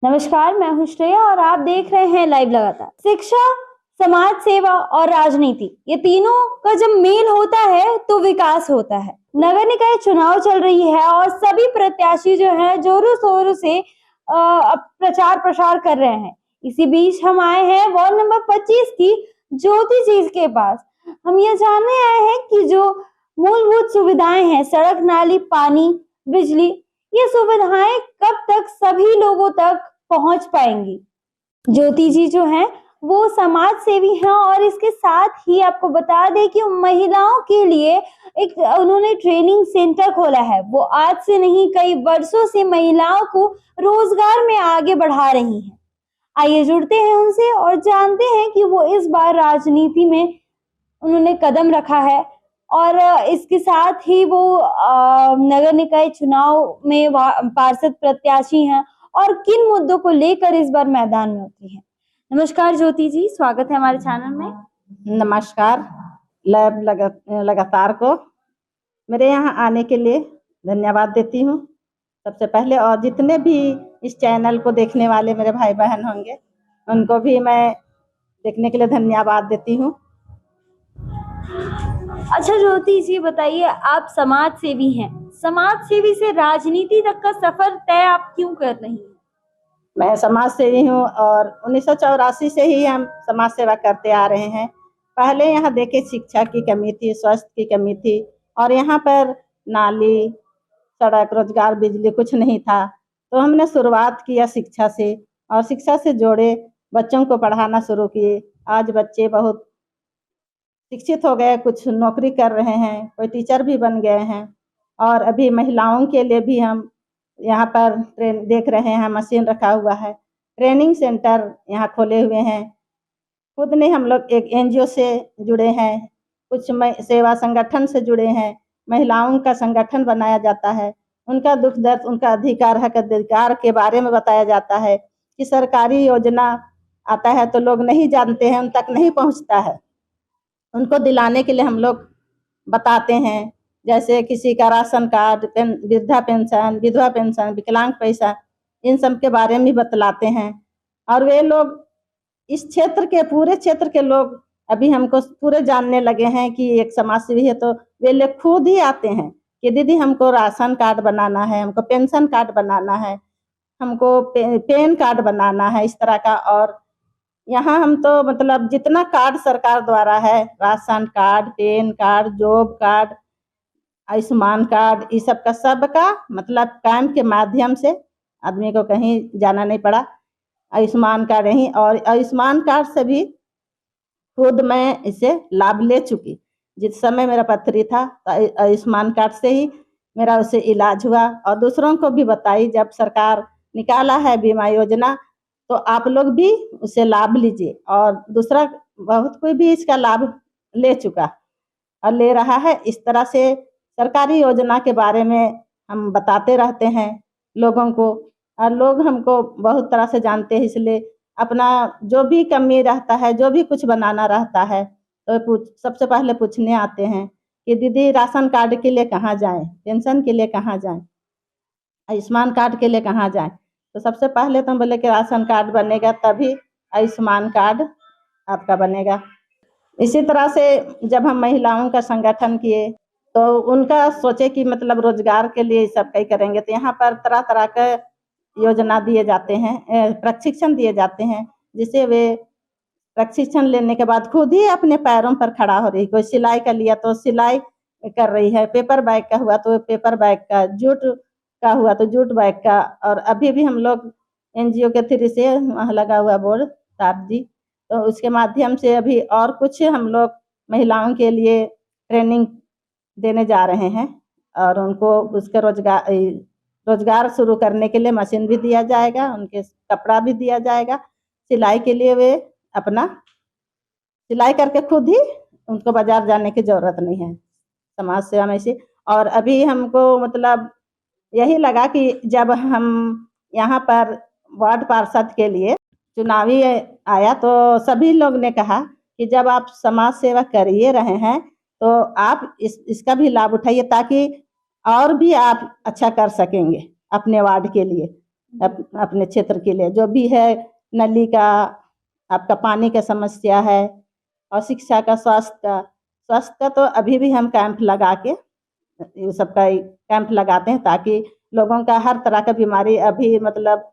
नमस्कार, मैं हूं श्रेया और आप देख रहे हैं लाइव लगातार। शिक्षा, समाज सेवा और राजनीति, ये तीनों का जब मेल होता है तो विकास होता है। नगर निकाय चुनाव चल रही है और सभी प्रत्याशी जो हैं जोरों शोरों से प्रचार प्रसार कर रहे हैं। इसी बीच हम आए हैं वार्ड नंबर 25 की ज्योति जी के पास। हम ये जानने आए हैं कि जो मूलभूत सुविधाएं हैं, सड़क, नाली, पानी, बिजली, ये सुविधाएं कब तक सभी लोगों तक पहुंच पाएंगी। ज्योति जी जो हैं वो समाज सेवी हैं और इसके साथ ही आपको बता दें कि महिलाओं के लिए एक उन्होंने ट्रेनिंग सेंटर खोला है। वो आज से नहीं, कई वर्षों से महिलाओं को रोजगार में आगे बढ़ा रही हैं। आइए जुड़ते हैं उनसे और जानते हैं कि वो इस बार राजनीति में उन्होंने कदम रखा है और इसके साथ ही वो नगर निकाय चुनाव में पार्षद प्रत्याशी हैं और किन मुद्दों को लेकर इस बार मैदान में उतरी हैं। नमस्कार ज्योति जी, स्वागत है हमारे चैनल में। नमस्कार। लाइव लगातार को मेरे यहाँ आने के लिए धन्यवाद देती हूँ सबसे पहले, और जितने भी इस चैनल को देखने वाले मेरे भाई बहन होंगे उनको भी मैं देखने के लिए धन्यवाद देती हूँ। अच्छा ज्योति जी बताइए, आप समाज सेवी हैं, समाज सेवी से राजनीति तक का सफर तय आप क्यों कर रही हैं? मैं समाज सेवी हूँ और 1984 से ही हम समाज सेवा करते आ रहे हैं। पहले यहाँ देखे शिक्षा की कमी थी, स्वास्थ्य की कमी थी और यहाँ पर नाली, सड़क, रोजगार, बिजली कुछ नहीं था। तो हमने शुरुआत किया शिक्षा से और शिक्षा से जोड़े बच्चों को पढ़ाना शुरू किए। आज बच्चे बहुत शिक्षित हो गए, कुछ नौकरी कर रहे हैं, कोई टीचर भी बन गए हैं। और अभी महिलाओं के लिए भी हम यहाँ पर देख रहे हैं, मशीन रखा हुआ है, ट्रेनिंग सेंटर यहाँ खोले हुए हैं। खुद ने हम लोग एक एनजीओ से जुड़े हैं, कुछ सेवा संगठन से जुड़े हैं। महिलाओं का संगठन बनाया जाता है, उनका दुख दर्द, उनका अधिकार, हक अधिकार के बारे में बताया जाता है कि सरकारी योजना आता है तो लोग नहीं जानते हैं, उन तक नहीं पहुँचता है। उनको दिलाने के लिए हम लोग बताते हैं, जैसे किसी का राशन कार्ड, वृद्धा पेंशन, विधवा पेंशन, विकलांग पैसा, इन सब के बारे में बतलाते हैं। और वे लोग इस क्षेत्र के, पूरे क्षेत्र के लोग अभी हमको पूरे जानने लगे हैं कि एक समाज सेवी है। तो वे लोग खुद ही आते हैं कि दीदी हमको राशन कार्ड बनाना है, हमको पेंशन कार्ड बनाना है, हमको पेन कार्ड बनाना है, इस तरह का। और यहाँ हम तो मतलब जितना कार्ड सरकार द्वारा है, ration card, PAN card, job card, Ayushman card, इस सबका मतलब काम के माध्यम से आदमी को कहीं जाना नहीं पड़ा। आयुष्मान कार्ड यहीं, और आयुष्मान कार्ड से भी खुद मैं इसे लाभ ले चुकी। जिस समय मेरा पथरी था तो आयुष्मान कार्ड से ही मेरा उससे इलाज हुआ और दूसरों को भी बताई। जब सरकार निकाला है बीमा योजना तो आप लोग भी उससे लाभ लीजिए, और दूसरा बहुत कोई भी इसका लाभ ले चुका और ले रहा है। इस तरह से सरकारी योजना के बारे में हम बताते रहते हैं लोगों को, और लोग हमको बहुत तरह से जानते हैं। इसलिए अपना जो भी कमी रहता है, जो भी कुछ बनाना रहता है, तो सबसे पहले पूछने आते हैं कि दीदी राशन कार्ड के लिए कहाँ जाएं, पेंशन के लिए कहाँ जाएं, आयुष्मान कार्ड के लिए कहाँ जाएं। तो सबसे पहले तो हम बोले कि राशन कार्ड बनेगा तभी आयुष्मान कार्ड आपका बनेगा। इसी तरह से जब हम महिलाओं का संगठन किए तो उनका सोचे कि मतलब रोजगार के लिए सब कहीं करेंगे। तो यहाँ पर तरह तरह के योजना दिए जाते हैं, प्रशिक्षण दिए जाते हैं, जिससे वे प्रशिक्षण लेने के बाद खुद ही अपने पैरों पर खड़ा हो रही। कोई सिलाई का लिया तो सिलाई कर रही है, पेपर बैग का हुआ तो पेपर बैग का, जूट का हुआ तो जूट बैग का। और अभी भी हम लोग एनजीओ के थ्रू से वहाँ लगा हुआ बोर्ड साथ जी, तो उसके माध्यम से अभी और कुछ हम लोग महिलाओं के लिए ट्रेनिंग देने जा रहे हैं। और उनको उसके रोजगार शुरू करने के लिए मशीन भी दिया जाएगा, उनके कपड़ा भी दिया जाएगा। सिलाई के लिए वे अपना सिलाई करके खुद ही, उनको बाजार जाने की जरूरत नहीं है समाज सेवा में से। और अभी हमको मतलब यही लगा कि जब हम यहाँ पर वार्ड पार्षद के लिए चुनावी आया तो सभी लोग ने कहा कि जब आप समाज सेवा कर ही रहे हैं तो आप इसका भी लाभ उठाइए, ताकि और भी आप अच्छा कर सकेंगे अपने वार्ड के लिए। अपने क्षेत्र के लिए जो भी है, नली का, आपका पानी का समस्या है, और शिक्षा का, स्वास्थ्य का तो अभी भी हम कैंप लगा के ये सबका कैंप लगाते हैं, ताकि लोगों का हर तरह का बीमारी, अभी मतलब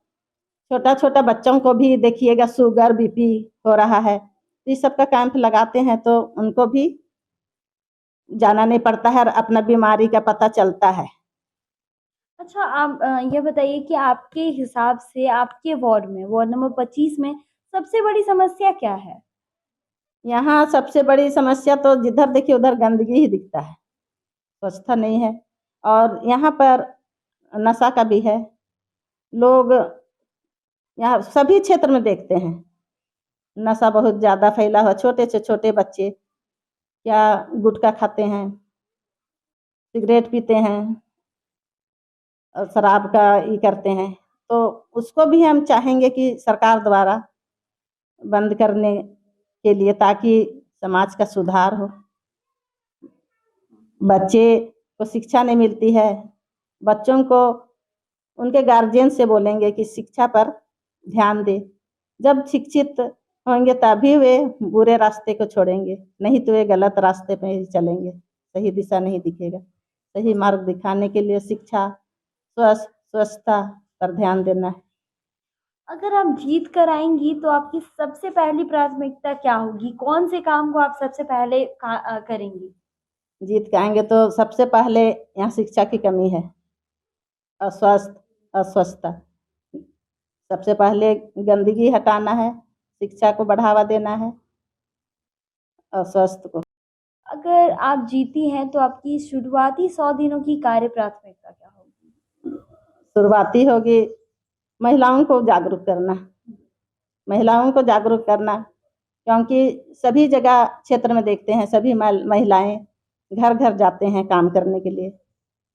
छोटा छोटा बच्चों को भी देखिएगा शुगर बीपी हो रहा है, तो इस सब का कैंप लगाते हैं तो उनको भी जाना नहीं पड़ता है और अपना बीमारी का पता चलता है। अच्छा, आप ये बताइए कि आपके हिसाब से आपके वार्ड में, वार्ड नंबर 25 में सबसे बड़ी समस्या क्या है? यहाँ सबसे बड़ी समस्या तो जिधर देखिए उधर गंदगी ही दिखता है, स्वच्छता नहीं है, और यहाँ पर नशा का भी है। लोग यहाँ सभी क्षेत्र में देखते हैं नशा बहुत ज़्यादा फैला हुआ, छोटे से छोटे बच्चे क्या गुटखा खाते हैं, सिगरेट पीते हैं और शराब का ये करते हैं, तो उसको भी हम चाहेंगे कि सरकार द्वारा बंद करने के लिए, ताकि समाज का सुधार हो। बच्चे को शिक्षा नहीं मिलती है, बच्चों को उनके गार्जियन से बोलेंगे कि शिक्षा पर ध्यान दे, जब शिक्षित होंगे तभी वे बुरे रास्ते को छोड़ेंगे, नहीं तो वे गलत रास्ते पे ही चलेंगे, सही दिशा नहीं दिखेगा। सही मार्ग दिखाने के लिए शिक्षा, स्वच्छता पर ध्यान देना है। अगर आप जीत कर आएँगी तो आपकी सबसे पहली प्राथमिकता क्या होगी? कौन से काम को आप सबसे पहले करेंगी? जीत के आएंगे तो सबसे पहले यहाँ शिक्षा की कमी है, अस्वस्थता, सबसे पहले गंदगी हटाना है, शिक्षा को बढ़ावा देना है और स्वास्थ्य को। अगर आप जीती हैं तो आपकी शुरुआती 100 दिनों की कार्य प्राथमिकता क्या होगी? शुरुआती होगी महिलाओं को जागरूक करना, महिलाओं को जागरूक करना, क्योंकि सभी जगह क्षेत्र में देखते हैं सभी महिलाएं घर घर जाते हैं काम करने के लिए,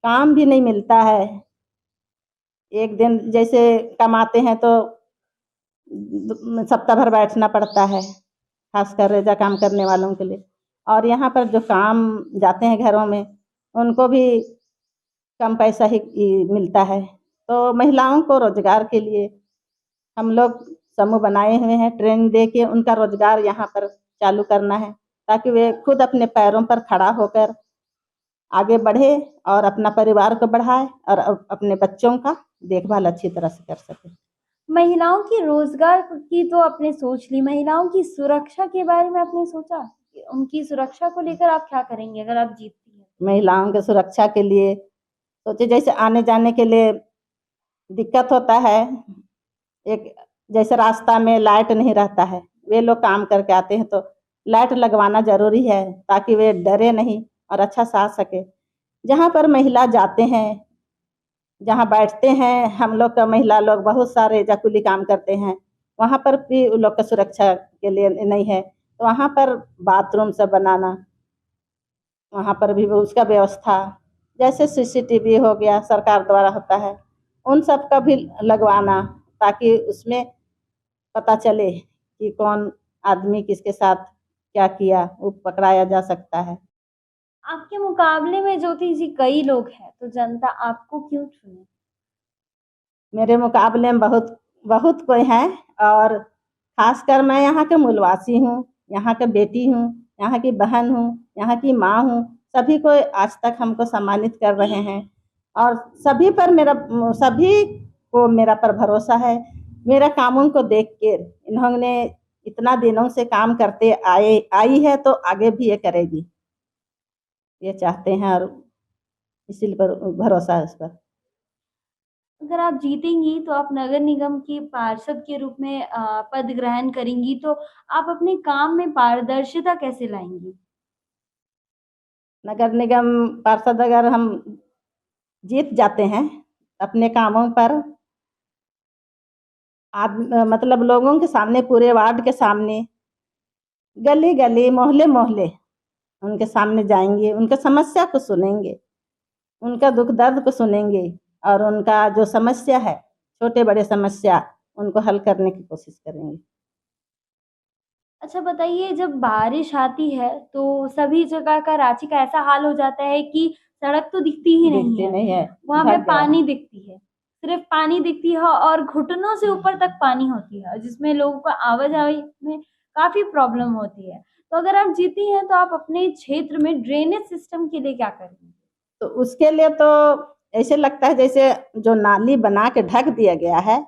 काम भी नहीं मिलता है। एक दिन जैसे कमाते हैं तो सप्ताह भर बैठना पड़ता है, खासकर रेजा काम करने वालों के लिए, और यहाँ पर जो काम जाते हैं घरों में उनको भी कम पैसा ही मिलता है। तो महिलाओं को रोजगार के लिए हम लोग समूह बनाए हुए हैं, ट्रेनिंग दे के उनका रोजगार यहाँ पर चालू करना है, ताकि वे खुद अपने पैरों पर खड़ा होकर आगे बढ़े और अपना परिवार को बढ़ाए और अपने बच्चों का देखभाल अच्छी तरह से कर सके। महिलाओं की रोजगार की तो आपने सोच ली, महिलाओं की सुरक्षा के बारे में आपने सोचा कि उनकी सुरक्षा को लेकर आप क्या करेंगे अगर आप जीतती हैं? महिलाओं की सुरक्षा के लिए सोचे, जैसे आने जाने के लिए दिक्कत होता है, एक जैसे रास्ता में लाइट नहीं रहता है, वे लोग काम करके आते हैं तो लाइट लगवाना जरूरी है, ताकि वे डरे नहीं और अच्छा से आ सके। जहाँ पर महिला जाते हैं, जहाँ बैठते हैं, हम लोग का महिला लोग बहुत सारे जाकुली काम करते हैं, वहाँ पर भी उन लोग का सुरक्षा के लिए नहीं है, तो वहाँ पर बाथरूम सब बनाना, वहाँ पर भी उसका व्यवस्था, जैसे सीसीटीवी हो गया सरकार द्वारा होता है, उन सब का भी लगवाना, ताकि उसमें पता चले कि कौन आदमी किसके साथ क्या किया, वो पकड़ाया जा सकता है। आपके मुकाबले में ज्योति जी कई लोग हैं, तो जनता आपको क्यों चुने? मेरे मुकाबले में बहुत बहुत कोई हैं, और खासकर मैं यहाँ के मूलवासी हूँ, यहाँ के बेटी हूँ, यहाँ की बहन हूँ, यहाँ की माँ हूँ, सभी को आज तक हमको सम्मानित कर रहे हैं, और सभी को मेरा पर भरोसा है। मेरा कामों को देख के इन्होंने इतना दिनों से काम करते आई है, तो आगे भी ये करेगी, ये चाहते हैं और इसी पर भरोसा है उस पर। अगर आप जीतेंगी तो आप नगर निगम की पार्षद के रूप में पद ग्रहण करेंगी, तो आप अपने काम में पारदर्शिता कैसे लाएंगी? नगर निगम पार्षद अगर हम जीत जाते हैं, अपने कामों पर मतलब लोगों के सामने, पूरे वार्ड के सामने, गली गली, मोहल्ले मोहल्ले उनके सामने जाएंगे, उनके समस्या को सुनेंगे, उनका दुख दर्द को सुनेंगे, और उनका जो समस्या है, छोटे बड़े समस्या, उनको हल करने की कोशिश करेंगे। अच्छा बताइए, जब बारिश आती है तो सभी जगह का, रांची का ऐसा हाल हो जाता है कि सड़क तो दिखती ही नहीं दिखते है, नहीं है, वहाँ पे ढक गया है। पानी दिखती है। सिर्फ पानी दिखती है और घुटनों से ऊपर तक पानी होती है, जिसमें लोगों को आवाजाही में काफी प्रॉब्लम होती है। तो अगर आप जीती हैं तो आप अपने क्षेत्र में ड्रेनेज सिस्टम के लिए क्या करेंगे? तो उसके लिए तो ऐसे लगता है जैसे जो नाली बना के ढक दिया गया है,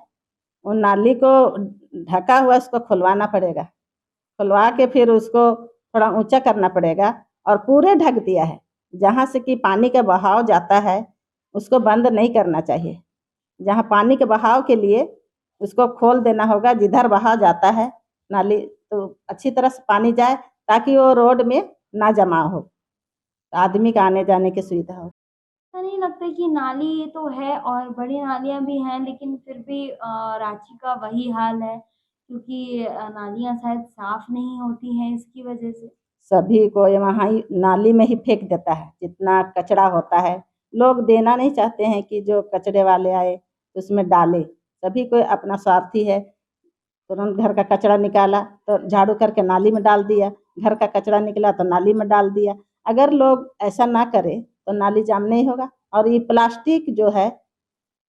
उन नाली को ढका हुआ उसको खुलवाना पड़ेगा। खुलवा के फिर उसको थोड़ा ऊंचा करना पड़ेगा और पूरे ढक दिया है। जहाँ से कि पानी का बहाव जाता है उसको बंद नहीं करना चाहिए। जहाँ पानी के बहाव के लिए उसको खोल देना होगा, जिधर बहाव जाता है नाली तो अच्छी तरह से पानी जाए ताकि वो रोड में ना जमा हो, आदमी का आने जाने की सुविधा हो। ऐसा नहीं लगता कि नाली ये तो है और बड़ी नालियाँ भी हैं, लेकिन फिर भी रांची का वही हाल है, क्योंकि नालियाँ शायद साफ नहीं होती हैं इसकी वजह से। सभी को ये वहाँ ही नाली में ही फेंक देता है, जितना कचरा होता है। लोग देना नहीं चाहते हैं कि जो कचरे वाले आए उसमें डाले। सभी को अपना स्वार्थी है, तुरंत घर का कचरा निकाला तो झाड़ू करके नाली में डाल दिया, घर का कचरा निकला तो नाली में डाल दिया। अगर लोग ऐसा ना करें तो नाली जाम नहीं होगा। और ये प्लास्टिक जो है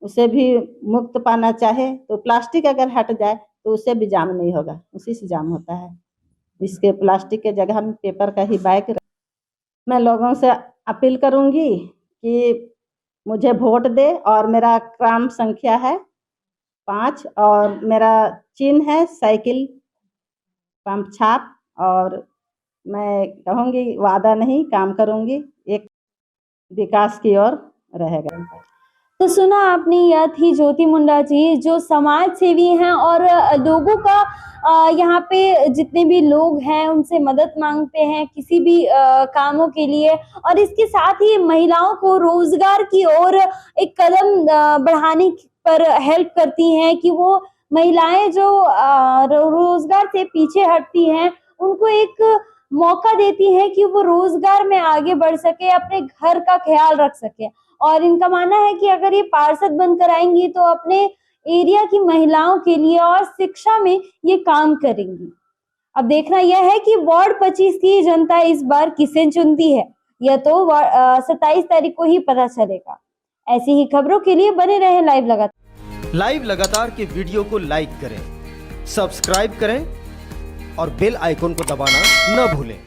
उसे भी मुक्त पाना चाहे तो प्लास्टिक अगर हट जाए तो उससे भी जाम नहीं होगा, उसी से जाम होता है। इसके प्लास्टिक के जगह में पेपर का ही बैग। मैं लोगों से अपील करूंगी कि मुझे वोट दे और मेरा क्रम संख्या है 5 और मेरा चिन्ह है साइकिल पंप छाप। और मैं कहूँगी वादा नहीं काम करूँगी, एक विकास की ओर रहेगा। तो सुना आपने, यह थी ज्योति मुंडा जी, जो समाज सेवी हैं और लोगों का यहाँ पे जितने भी लोग हैं उनसे मदद मांगते हैं किसी भी कामों के लिए, और इसके साथ ही महिलाओं को रोजगार की ओर एक कदम बढ़ाने पर हेल्प करती हैं कि वो महिलाएं जो रोजगार से पीछे हटती हैं उनको एक मौका देती हैं कि वो रोजगार में आगे बढ़ सके, अपने घर का ख्याल रख सके। और इनका मानना है कि अगर ये पार्षद बनकर आएंगी तो अपने एरिया की महिलाओं के लिए और शिक्षा में ये काम करेंगी। अब देखना यह है कि वार्ड 25 की जनता इस बार किसे चुनती है, यह तो 27 तारीख को ही पता चलेगा। ऐसी ही खबरों के लिए बने रहे लाइव लगातार के वीडियो को लाइक करें, सब्सक्राइब करें और बेल आइकन को दबाना न भूलें।